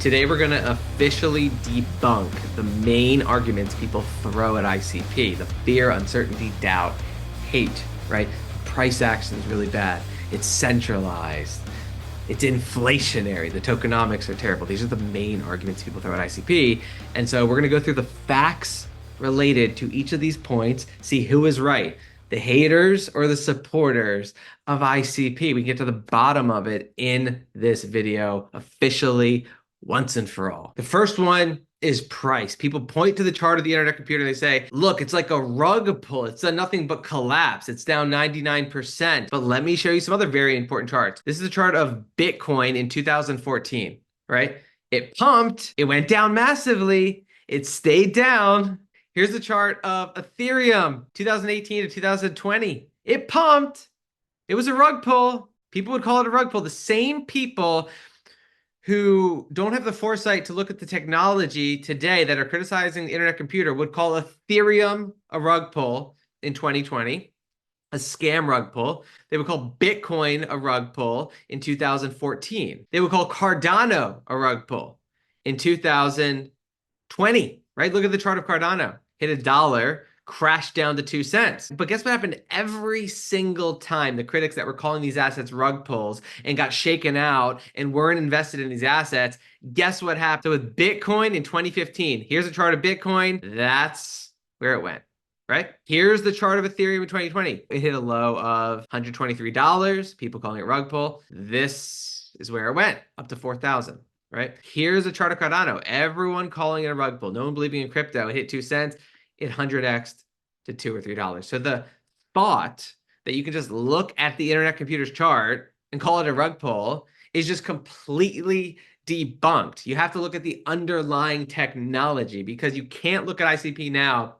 Today we're going to officially debunk the main arguments people throw at ICP. The fear, uncertainty, doubt, hate, right? Price action is really bad. It's centralized. It's inflationary. The tokenomics are terrible. These are the main arguments people throw at ICP. And so we're going to go through the facts related to each of these points, see who is right, the haters or the supporters of ICP. We can get to the bottom of it in this video officially once and for all. The first one is price. People point to the chart of the internet computer and they say, look, it's like a rug pull. It's done nothing but collapse. It's down 99%. But let me show you some other very important charts. This is a chart of Bitcoin in 2014, right? It pumped, it went down massively, it stayed down. Here's the chart of Ethereum, 2018 to 2020. It pumped, it was a rug pull. People would call it a rug pull. The same people who don't have the foresight to look at the technology today that are criticizing the internet computer would call Ethereum a rug pull in 2020, a scam rug pull. They would call Bitcoin a rug pull in 2014. They would call Cardano a rug pull in 2020, right? Look at the chart of Cardano. Hit $1, crashed down to 2 cents. But guess what happened every single time the critics that were calling these assets rug pulls and got shaken out and weren't invested in these assets? Guess what happened? So with Bitcoin in 2015, here's a chart of Bitcoin. That's where it went, right? Here's the chart of Ethereum in 2020. It hit a low of $123, people calling it rug pull. This is where it went, up to 4,000. Right? Here's a chart of Cardano. Everyone calling it a rug pull. No one believing in crypto. It hit 2 cents. It 100x'd to $2 or $3. So the thought that you can just look at the internet computer's chart and call it a rug pull is just completely debunked. You have to look at the underlying technology, because you can't look at ICP now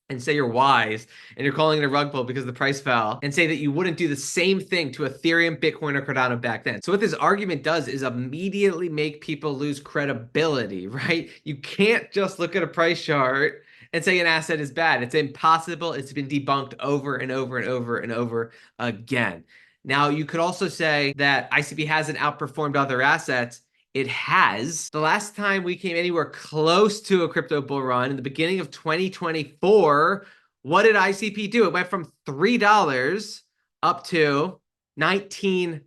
and say you're wise and you're calling it a rug pull because the price fell, and say that you wouldn't do the same thing to Ethereum, Bitcoin, or Cardano back then. So what this argument does is immediately make people lose credibility, right? You can't just look at a price chart and say an asset is bad. It's impossible. It's been debunked over and over and over and over again. Now, you could also say that ICP hasn't outperformed other assets. It has. The last time we came anywhere close to a crypto bull run in the beginning of 2024, what did ICP do? It went from $3 up to $19.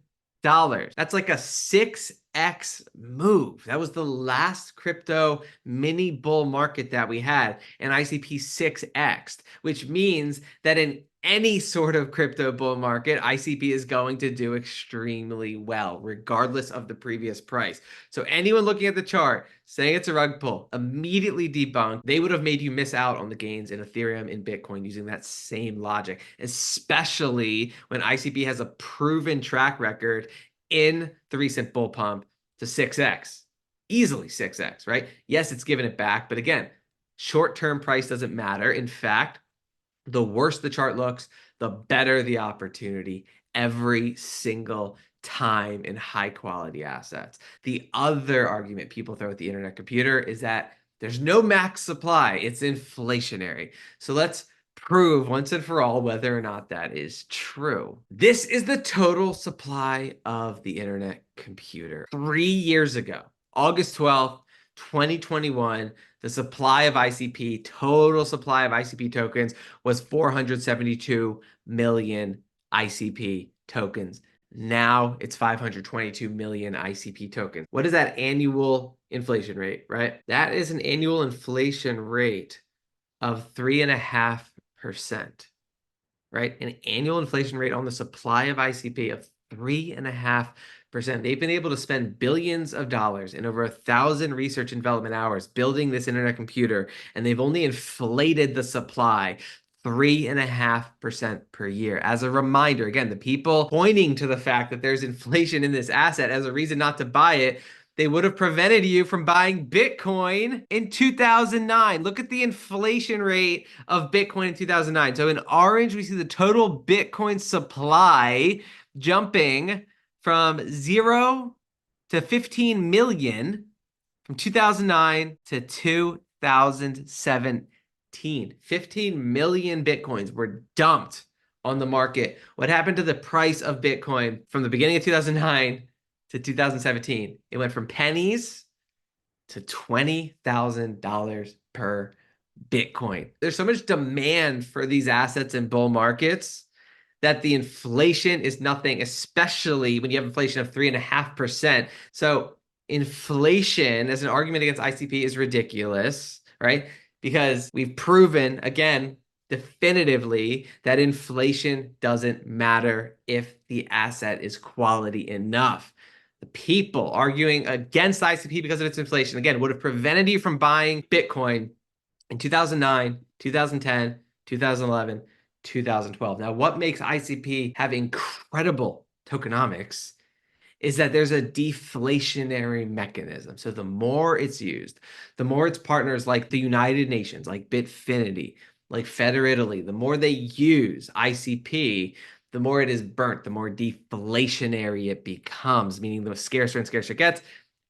That's like a 6x move. That was the last crypto mini bull market that we had, and ICP 6x'd, which means that in any sort of crypto bull market, ICP is going to do extremely well, regardless of the previous price. So anyone looking at the chart saying it's a rug pull, immediately debunked. They would have made you miss out on the gains in Ethereum and Bitcoin using that same logic, especially when ICP has a proven track record in the recent bull pump to 6x. Easily 6x, right? Yes, it's given it back, but again, short-term price doesn't matter. In fact, the worse the chart looks, the better the opportunity every single time in high quality assets. The other argument people throw at the internet computer is that there's no max supply. It's inflationary. So let's prove once and for all whether or not that is true. This is the total supply of the internet computer. 3 years ago, August 12th, 2021, the supply of ICP, total supply of ICP tokens, was 472 million ICP tokens. Now it's 522 million ICP tokens. What is that annual inflation rate, right? That is an annual inflation rate of 3.5%, right? An annual inflation rate on the supply of ICP of 3.5%. They've been able to spend billions of dollars in over 1,000 research and development hours building this internet computer, and they've only inflated the supply 3.5% per year. As a reminder, again, the people pointing to the fact that there's inflation in this asset as a reason not to buy it, they would have prevented you from buying Bitcoin in 2009. Look at the inflation rate of Bitcoin in 2009. So in orange, we see the total Bitcoin supply jumping from 0 to 15 million from 2009 to 2017. 15 million Bitcoins were dumped on the market. What happened to the price of Bitcoin from the beginning of 2009 to 2017? It went from pennies to $20,000 per Bitcoin. There's so much demand for these assets in bull markets that the inflation is nothing, especially when you have inflation of 3.5%. So inflation as an argument against ICP is ridiculous, right? Because we've proven, again, definitively that inflation doesn't matter if the asset is quality enough. The people arguing against ICP because of its inflation, again, would have prevented you from buying Bitcoin in 2009, 2010, 2011, 2012. Now, what makes ICP have incredible tokenomics is that there's a deflationary mechanism. So the more it's used, the more its partners like the United Nations, like Bitfinity, like Feder Italy, the more they use ICP, the more it is burnt, the more deflationary it becomes, meaning the scarcer and scarcer it gets,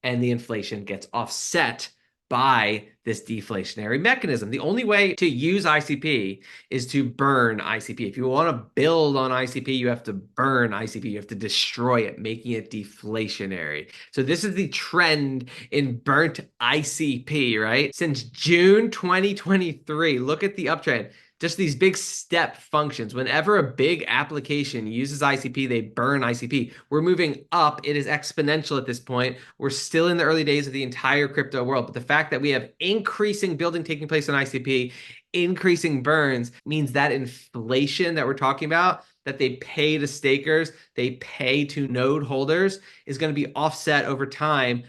and the inflation gets offset by this deflationary mechanism. The only way to use ICP is to burn ICP. If you want to build on ICP, you have to burn ICP. You have to destroy it, making it deflationary. So this is the trend in burnt ICP, right? Since June 2023, look at the uptrend. Just these big step functions. Whenever a big application uses ICP, they burn ICP. We're moving up. It is exponential at this point. We're still in the early days of the entire crypto world. But the fact that we have increasing building taking place on ICP, increasing burns, means that inflation that we're talking about, that they pay to stakers, they pay to node holders, is going to be offset over time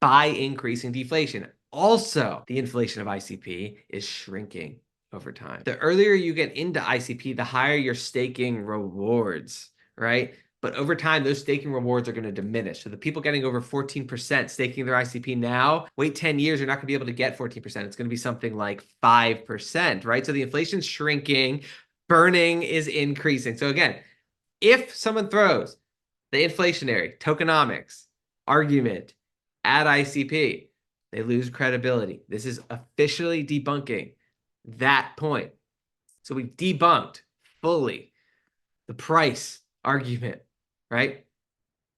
by increasing deflation. Also, the inflation of ICP is shrinking over time. The earlier you get into ICP, the higher your staking rewards, right? But over time, those staking rewards are going to diminish. So the people getting over 14% staking their ICP now, wait 10 years, you're not going to be able to get 14%. It's going to be something like 5%, right? So the inflation's shrinking, burning is increasing. So again, if someone throws the inflationary tokenomics argument at ICP, they lose credibility. This is officially debunking that point. So we've debunked fully the price argument, right?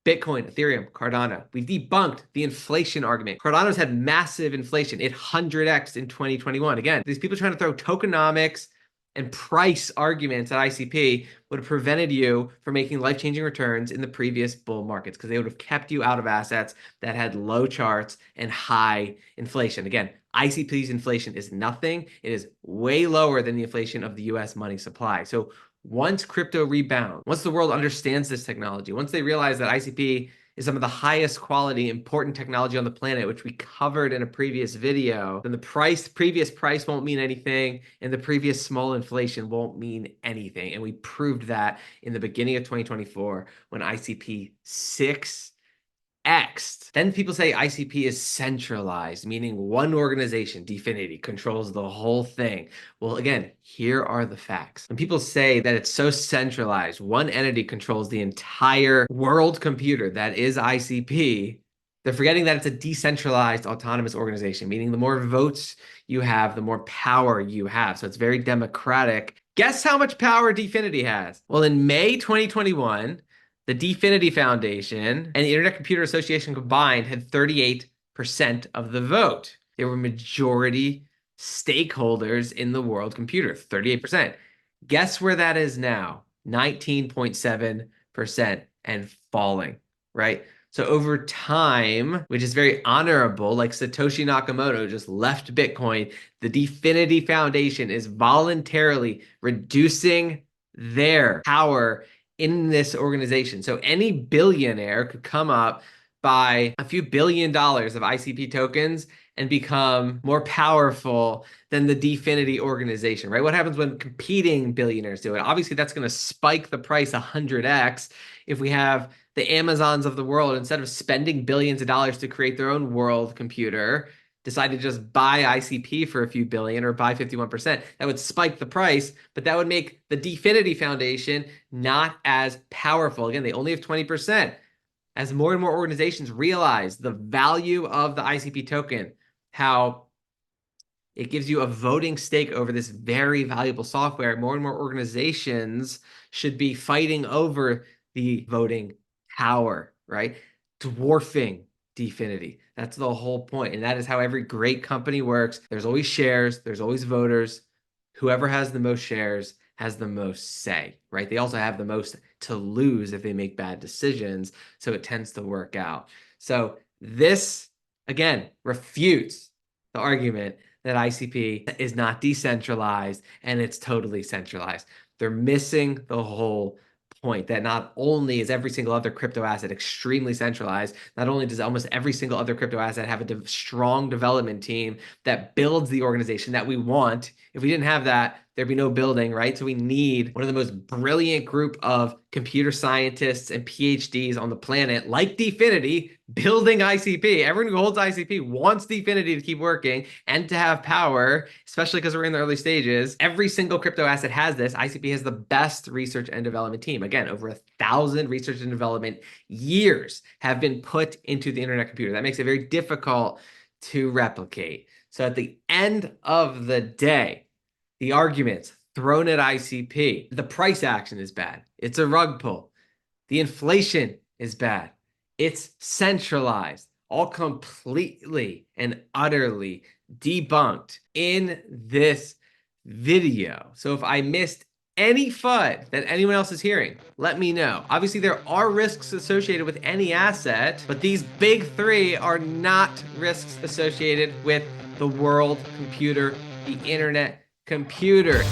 Bitcoin, Ethereum, Cardano. We've debunked the inflation argument. Cardano's had massive inflation. It 100x in 2021. Again, these people trying to throw tokenomics and price arguments at ICP would have prevented you from making life-changing returns in the previous bull markets because they would have kept you out of assets that had low charts and high inflation. Again, ICP's inflation is nothing. It is way lower than the inflation of the US money supply. So once crypto rebounds, once the world understands this technology, once they realize that ICP is some of the highest quality important technology on the planet, which we covered in a previous video, then the previous price won't mean anything, and the previous small inflation won't mean anything. And we proved that in the beginning of 2024 when ICP 6X'd. Then people say ICP is centralized, meaning one organization, Definity, controls the whole thing. Well, again, here are the facts. When people say that it's so centralized, one entity controls the entire world computer that is ICP, they're forgetting that it's a decentralized autonomous organization, meaning the more votes you have, the more power you have. So it's very democratic. Guess how much power Definity has? Well, in May 2021, the Definity Foundation and the Internet Computer Association combined had 38% of the vote. They were majority stakeholders in the world computer, 38%. Guess where that is now? 19.7% and falling, right? So over time, which is very honorable, like Satoshi Nakamoto just left Bitcoin, the Definity Foundation is voluntarily reducing their power in this organization. So any billionaire could come up, buy a few $1 billion of ICP tokens and become more powerful than the Definity organization, right? What happens when competing billionaires do it? Obviously, that's going to spike the price 100x if we have the Amazons of the world, instead of spending billions of dollars to create their own world computer, decide to just buy ICP for a few billion or buy 51%, that would spike the price, but that would make the Definity Foundation not as powerful. Again, they only have 20%. As more and more organizations realize the value of the ICP token, how it gives you a voting stake over this very valuable software, more and more organizations should be fighting over the voting power, right? Dwarfing Dfinity. That's the whole point. And that is how every great company works. There's always shares, there's always voters. Whoever has the most shares has the most say, right? They also have the most to lose if they make bad decisions. So it tends to work out. So this, again, refutes the argument that ICP is not decentralized and it's totally centralized. They're missing the whole point that not only is every single other crypto asset extremely centralized, not only does almost every single other crypto asset have a strong development team that builds the organization that we want. If we didn't have that, there'd be no building, right? So we need one of the most brilliant group of computer scientists and PhDs on the planet, like Dfinity, building ICP. Everyone who holds ICP wants Dfinity to keep working and to have power, especially because we're in the early stages. Every single crypto asset has this. ICP has the best research and development team. Again, over 1,000 research and development years have been put into the internet computer. That makes it very difficult to replicate. So at the end of the day, the arguments thrown at ICP, the price action is bad. It's a rug pull. The inflation is bad. It's centralized, all completely and utterly debunked in this video. So if I missed any FUD that anyone else is hearing, let me know. Obviously, there are risks associated with any asset, but these big three are not risks associated with the world computer, the internet computer.